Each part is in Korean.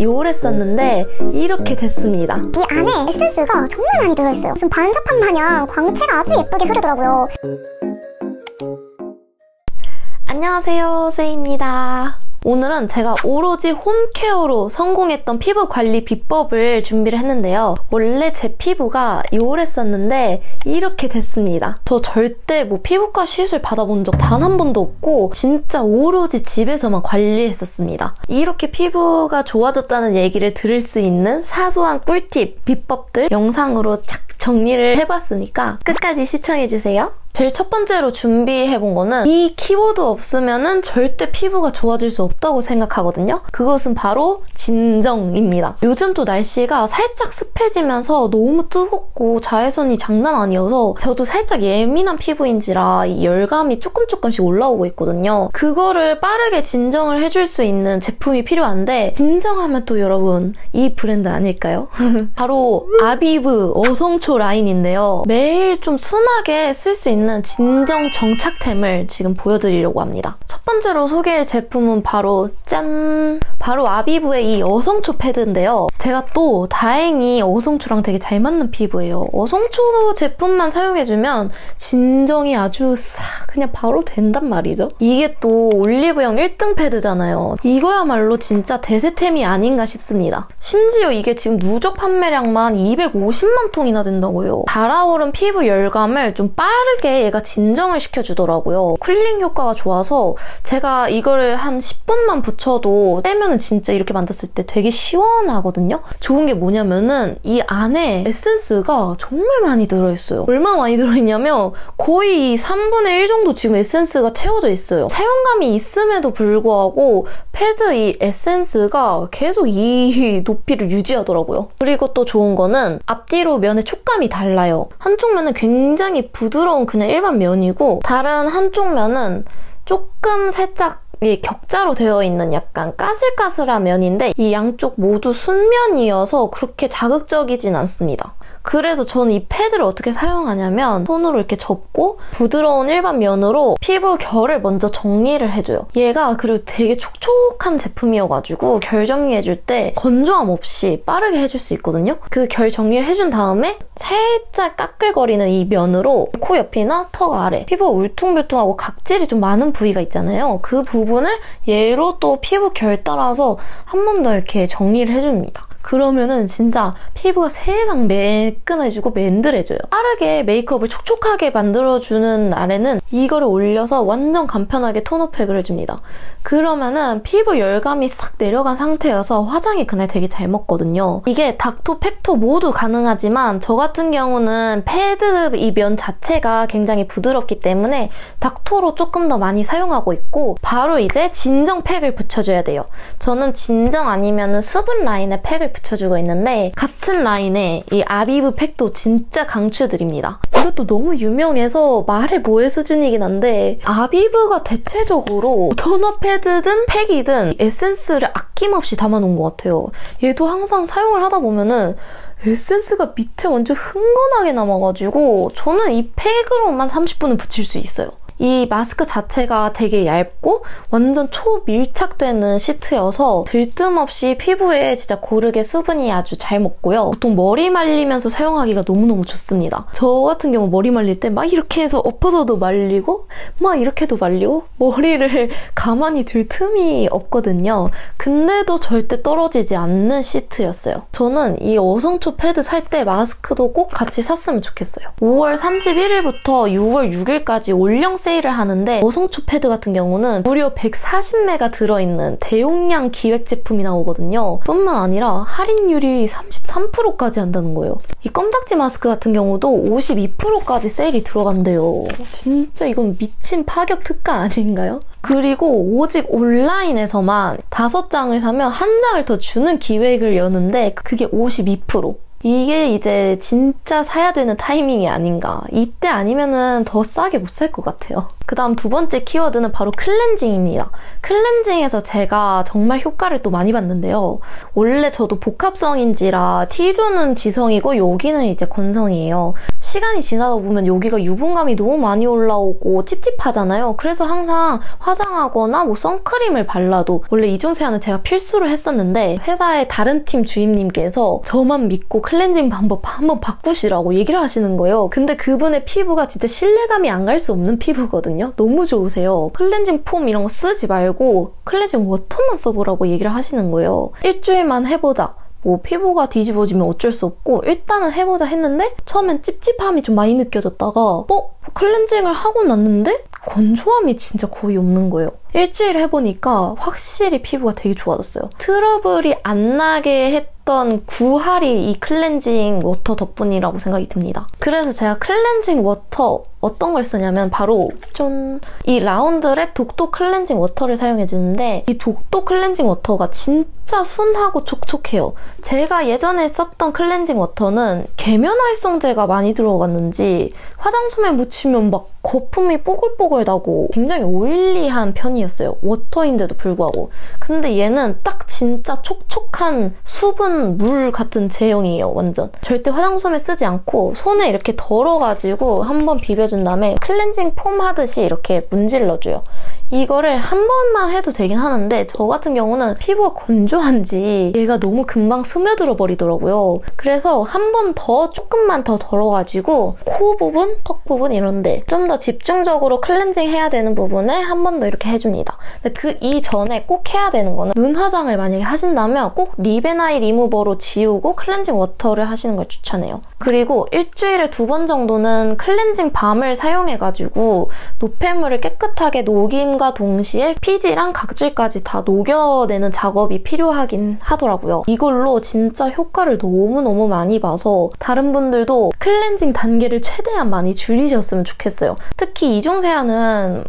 요래 썼는데 이렇게 됐습니다. 이 안에 에센스가 정말 많이 들어있어요. 무슨 반사판 마냥 광채가 아주 예쁘게 흐르더라고요. 안녕하세요, 세이입니다. 오늘은 제가 오로지 홈케어로 성공했던 피부 관리 비법을 준비를 했는데요. 원래 제 피부가 요랬었는데 이렇게 됐습니다. 저 절대 피부과 시술 받아본 적 단 한 번도 없고 진짜 오로지 집에서만 관리했었습니다. 이렇게 피부가 좋아졌다는 얘기를 들을 수 있는 사소한 꿀팁, 비법들 영상으로 착 정리를 해봤으니까 끝까지 시청해주세요. 제일 첫 번째로 준비해본 거는 이 키워드 없으면은 절대 피부가 좋아질 수 없다고 생각하거든요. 그것은 바로 진정입니다. 요즘 또 날씨가 살짝 습해지면서 너무 뜨겁고 자외선이 장난 아니어서 저도 살짝 예민한 피부인지라 이 열감이 조금씩 올라오고 있거든요. 그거를 빠르게 진정을 해줄 수 있는 제품이 필요한데 진정하면 또 여러분 이 브랜드 아닐까요? 바로 아비브 어성초 라인인데요. 매일 좀 순하게 쓸 수 있는 진정 정착템을 지금 보여드리려고 합니다. 첫 번째로 소개할 제품은 바로 짠! 바로 아비브의 이 어성초 패드인데요. 제가 또 다행히 어성초랑 되게 잘 맞는 피부예요. 어성초 제품만 사용해주면 진정이 아주 싹 그냥 바로 된단 말이죠. 이게 또 올리브영 1등 패드잖아요. 이거야말로 진짜 대세템이 아닌가 싶습니다. 심지어 이게 지금 누적 판매량만 250만 통이나 된다고요. 달아오른 피부 열감을 좀 빠르게 얘가 진정을 시켜주더라고요. 쿨링 효과가 좋아서 제가 이거를 한 10분만 붙여도 떼면은 진짜 이렇게 만졌을 때 되게 시원하거든요. 좋은 게 뭐냐면은 이 안에 에센스가 정말 많이 들어있어요. 얼마나 많이 들어있냐면 거의 3분의 1 정도 지금 에센스가 채워져 있어요. 사용감이 있음에도 불구하고 패드 이 에센스가 계속 이 높이를 유지하더라고요. 그리고 또 좋은 거는 앞뒤로 면의 촉감이 달라요. 한쪽 면은 굉장히 부드러운 그냥 일반 면이고 다른 한쪽 면은 조금 살짝 격자로 되어 있는 약간 까슬까슬한 면인데 이 양쪽 모두 순면이어서 그렇게 자극적이진 않습니다. 그래서 저는 이 패드를 어떻게 사용하냐면 손으로 이렇게 접고 부드러운 일반 면으로 피부 결을 먼저 정리를 해줘요. 얘가 그리고 되게 촉촉한 제품이어가지고 결 정리해줄 때 건조함 없이 빠르게 해줄 수 있거든요. 그 결 정리를 해준 다음에 살짝 까끌거리는 이 면으로 코 옆이나 턱 아래 피부가 울퉁불퉁하고 각질이 좀 많은 부위가 있잖아요. 그 부분을 얘로 또 피부 결 따라서 한 번 더 이렇게 정리를 해줍니다. 그러면은 진짜 피부가 세상 매끈해지고 맨들해져요. 빠르게 메이크업을 촉촉하게 만들어주는 날에는 이거를 올려서 완전 간편하게 톤업팩을 해줍니다. 그러면은 피부 열감이 싹 내려간 상태여서 화장이 그날 되게 잘 먹거든요. 이게 닥토, 팩토 모두 가능하지만 저 같은 경우는 패드 이 면 자체가 굉장히 부드럽기 때문에 닥토로 조금 더 많이 사용하고 있고 바로 이제 진정팩을 붙여줘야 돼요. 저는 진정 아니면은 수분 라인에 팩을 붙여주고 있는데 같은 라인에 이 아비브 팩도 진짜 강추드립니다. 이것도 너무 유명해서 말해 뭐해 수준이긴 한데 아비브가 대체적으로 토너 패드든 팩이든 에센스를 아낌없이 담아놓은 것 같아요. 얘도 항상 사용을 하다 보면은 에센스가 밑에 완전 흥건하게 남아가지고 저는 이 팩으로만 30분은 붙일 수 있어요. 이 마스크 자체가 되게 얇고 완전 초밀착되는 시트여서 들뜸없이 피부에 진짜 고르게 수분이 아주 잘 먹고요. 보통 머리 말리면서 사용하기가 너무너무 좋습니다. 저 같은 경우 머리 말릴 때 막 이렇게 해서 엎어서도 말리고 막 이렇게도 말리고 머리를 가만히 둘 틈이 없거든요. 근데도 절대 떨어지지 않는 시트였어요. 저는 이 어성초 패드 살 때 마스크도 꼭 같이 샀으면 좋겠어요. 5월 31일부터 6월 6일까지 올영 세일을 하는데 어성초 패드 같은 경우는 무려 140매가 들어있는 대용량 기획 제품이 나오거든요. 뿐만 아니라 할인율이 33%까지 한다는 거예요. 이 껌딱지 마스크 같은 경우도 52%까지 세일이 들어간대요. 진짜 이건 미친 파격 특가 아닌가요? 그리고 오직 온라인에서만 5장을 사면 1장을 더 주는 기획을 여는데 그게 52%. 이게 이제 진짜 사야 되는 타이밍이 아닌가. 이때 아니면은 더 싸게 못 살 것 같아요. 그 다음 두 번째 키워드는 바로 클렌징입니다. 클렌징에서 제가 정말 효과를 또 많이 봤는데요. 원래 저도 복합성인지라 T존은 지성이고 여기는 이제 건성이에요. 시간이 지나다 보면 여기가 유분감이 너무 많이 올라오고 찝찝하잖아요. 그래서 항상 화장하거나 뭐 선크림을 발라도 원래 이중세안은 제가 필수로 했었는데 회사의 다른 팀 주임님께서 저만 믿고 클렌징 방법 한번 바꾸시라고 얘기를 하시는 거예요. 근데 그분의 피부가 진짜 신뢰감이 안 갈 수 없는 피부거든요. 너무 좋으세요. 클렌징 폼 이런 거 쓰지 말고 클렌징 워터만 써보라고 얘기를 하시는 거예요. 일주일만 해보자. 뭐 피부가 뒤집어지면 어쩔 수 없고 일단은 해보자 했는데 처음엔 찝찝함이 좀 많이 느껴졌다가 클렌징을 하고 났는데 건조함이 진짜 거의 없는 거예요. 일주일 해보니까 확실히 피부가 되게 좋아졌어요. 트러블이 안 나게 했던 구할이 이 클렌징 워터 덕분이라고 생각이 듭니다. 그래서 제가 클렌징 워터 어떤 걸 쓰냐면 바로 이 라운드랩 독도 클렌징 워터를 사용해주는데 이 독도 클렌징 워터가 진짜 순하고 촉촉해요. 제가 예전에 썼던 클렌징 워터는 계면활성제가 많이 들어갔는지 화장솜에 묻히면 막 거품이 뽀글뽀글 나고 굉장히 오일리한 편이었어요. 워터인데도 불구하고. 근데 얘는 딱 진짜 촉촉한 수분 물 같은 제형이에요. 완전. 절대 화장솜에 쓰지 않고 손에 이렇게 덜어가지고 한번 비벼준 다음에 클렌징 폼 하듯이 이렇게 문질러줘요. 이거를 한 번만 해도 되긴 하는데 저 같은 경우는 피부가 건조한지 얘가 너무 금방 스며들어 버리더라고요. 그래서 한 번 더 조금만 더 덜어가지고 코 부분, 턱 부분 이런데 좀 더 집중적으로 클렌징 해야 되는 부분에 한 번 더 이렇게 해줍니다. 근데 그 이전에 꼭 해야 되는 거는 눈 화장을 만약에 하신다면 꼭 립&아이 리무버로 지우고 클렌징 워터를 하시는 걸 추천해요. 그리고 일주일에 2번 정도는 클렌징 밤을 사용해가지고 노폐물을 깨끗하게 녹임과 동시에 피지랑 각질까지 다 녹여내는 작업이 필요하긴 하더라고요. 이걸로 진짜 효과를 너무너무 많이 봐서 다른 분들도 클렌징 단계를 최대한 많이 줄이셨으면 좋겠어요. 특히 이중세안은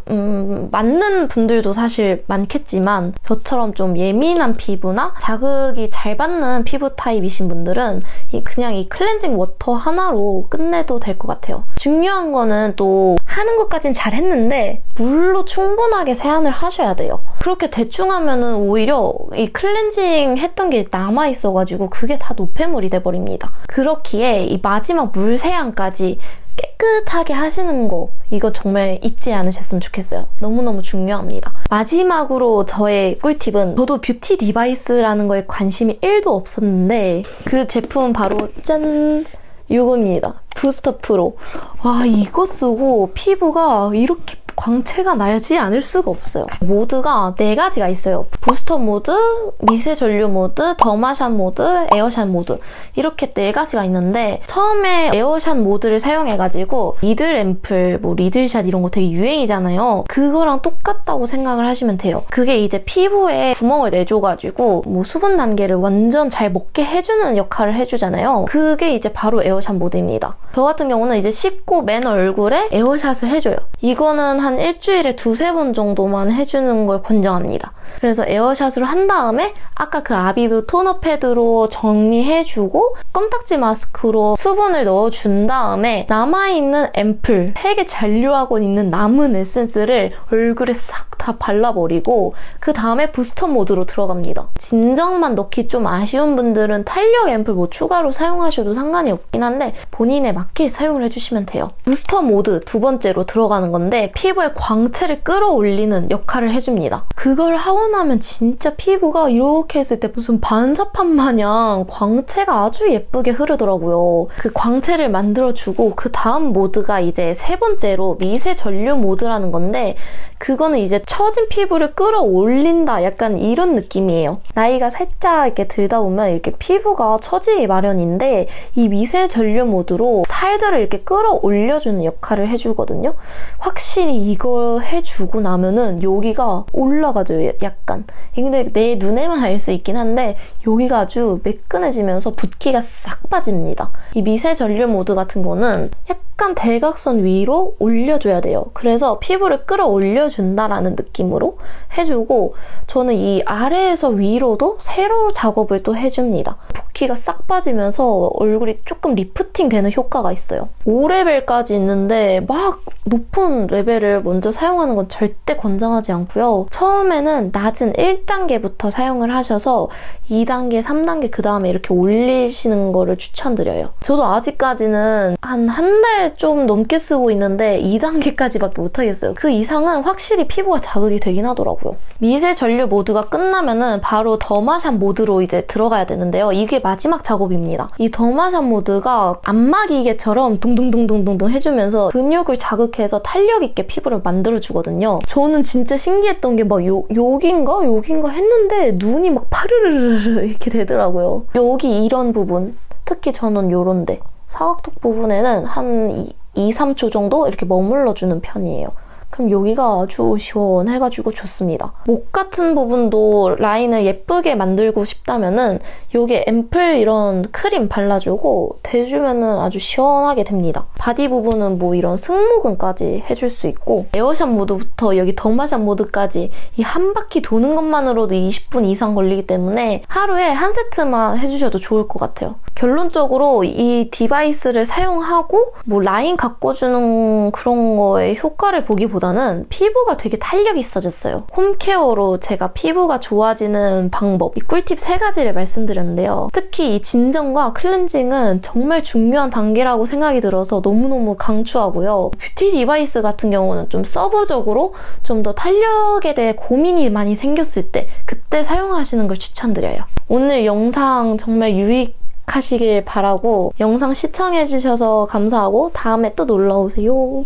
맞는 분들도 사실 많겠지만 저처럼 좀 예민한 피부나 자극이 잘 받는 피부 타입이신 분들은 그냥 이 클렌징 워터 하나로 끝내도 될 것 같아요. 중요한 거는 또 하는 것까진 잘 했는데 물로 충분하게 세안을 하셔야 돼요. 그렇게 대충 하면은 오히려 이 클렌징 했던 게 남아있어가지고 그게 다 노폐물이 돼버립니다. 그렇기에 이 마지막 물 세안까지 깨끗하게 하시는 거 이거 정말 잊지 않으셨으면 좋겠어요. 너무너무 중요합니다. 마지막으로 저의 꿀팁은 저도 뷰티 디바이스라는 거에 관심이 1도 없었는데 그 제품은 바로 짠! 이겁니다. 부스터 프로. 와 이거 쓰고 피부가 이렇게 광채가 나지 않을 수가 없어요. 모드가 4가지가 있어요. 부스터 모드, 미세 전류 모드, 더마샷 모드, 에어샷 모드 이렇게 4가지가 있는데 처음에 에어샷 모드를 사용해가지고 리들 앰플, 뭐 리들샷 이런 거 되게 유행이잖아요. 그거랑 똑같다고 생각을 하시면 돼요. 그게 이제 피부에 구멍을 내줘가지고 뭐 수분 단계를 완전 잘 먹게 해주는 역할을 해주잖아요. 그게 이제 바로 에어샷 모드입니다. 저 같은 경우는 이제 씻고 맨 얼굴에 에어샷을 해줘요. 이거는 한 일주일에 2-3번 정도만 해주는 걸 권장합니다. 그래서 에어샷을 한 다음에 아까 그 아비브 토너 패드로 정리해주고 껌딱지 마스크로 수분을 넣어준 다음에 남아있는 앰플, 팩에 잔류하고 있는 남은 에센스를 얼굴에 싹 다 발라버리고 그 다음에 부스터 모드로 들어갑니다. 진정만 넣기 좀 아쉬운 분들은 탄력 앰플 뭐 추가로 사용하셔도 상관이 없긴 한데 본인에 맞게 사용을 해주시면 돼요. 부스터 모드 2번째로 들어가는 건데 피부에 광채를 끌어올리는 역할을 해줍니다. 그걸 하고 나면 진짜 피부가 이렇게 했을 때 무슨 반사판 마냥 광채가 아주 예쁘게 흐르더라고요. 그 광채를 만들어주고 그 다음 모드가 이제 3번째로 미세 전류 모드라는 건데 그거는 이제 처진 피부를 끌어올린다 약간 이런 느낌이에요. 나이가 살짝 이렇게 들다 보면 이렇게 피부가 처지기 마련인데 이 미세 전류 모드로 살들을 이렇게 끌어올려주는 역할을 해주거든요. 확실히 이거 해주고 나면은 여기가 올라가죠, 약간. 근데 내 눈에만 알 수 있긴 한데 여기가 아주 매끈해지면서 붓기가 싹 빠집니다. 이 미세 전류 모드 같은 거는 약간 대각선 위로 올려줘야 돼요. 그래서 피부를 끌어올려준다라는 느낌으로 해주고 저는 이 아래에서 위로도 세로 작업을 또 해줍니다. 붓기가 싹 빠지면서 얼굴이 조금 리프팅 되는 효과가 있어요. 5레벨까지 있는데 막 높은 레벨을 피부를 먼저 사용하는 건 절대 권장하지 않고요. 처음에는 낮은 1단계부터 사용을 하셔서 2단계, 3단계 그 다음에 이렇게 올리시는 거를 추천드려요. 저도 아직까지는 한 달 좀 넘게 쓰고 있는데 2단계까지밖에 못하겠어요. 그 이상은 확실히 피부가 자극이 되긴 하더라고요. 미세 전류 모드가 끝나면은 바로 더마샵 모드로 이제 들어가야 되는데요. 이게 마지막 작업입니다. 이 더마샵 모드가 안마기계처럼 동동동동동동 해주면서 근육을 자극해서 탄력 있게 피부를 만들어주거든요. 저는 진짜 신기했던 게 막 여긴가 했는데 눈이 막 파르르르 이렇게 되더라고요. 여기 이런 부분, 특히 저는 요런데 사각턱 부분에는 한 2-3초 정도 이렇게 머물러주는 편이에요. 그럼 여기가 아주 시원해가지고 좋습니다. 목 같은 부분도 라인을 예쁘게 만들고 싶다면은 여기에 앰플 이런 크림 발라주고 대주면은 아주 시원하게 됩니다. 바디 부분은 뭐 이런 승모근까지 해줄 수 있고 에어샷 모드부터 여기 더마샷 모드까지 이 한 바퀴 도는 것만으로도 20분 이상 걸리기 때문에 하루에 한 세트만 해주셔도 좋을 것 같아요. 결론적으로 이 디바이스를 사용하고 뭐 라인 가꿔주는 그런 거에 효과를 보기보다는 피부가 되게 탄력이 있어졌어요. 홈케어로 제가 피부가 좋아지는 방법, 이 꿀팁 3가지를 말씀드렸는데요. 특히 이 진정과 클렌징은 정말 중요한 단계라고 생각이 들어서 너무너무 강추하고요. 뷰티 디바이스 같은 경우는 좀 서브적으로 좀 더 탄력에 대해 고민이 많이 생겼을 때 그때 사용하시는 걸 추천드려요. 오늘 영상 정말 유익하시길 바라고 영상 시청해주셔서 감사하고 다음에 또 놀러오세요.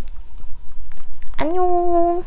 안녕.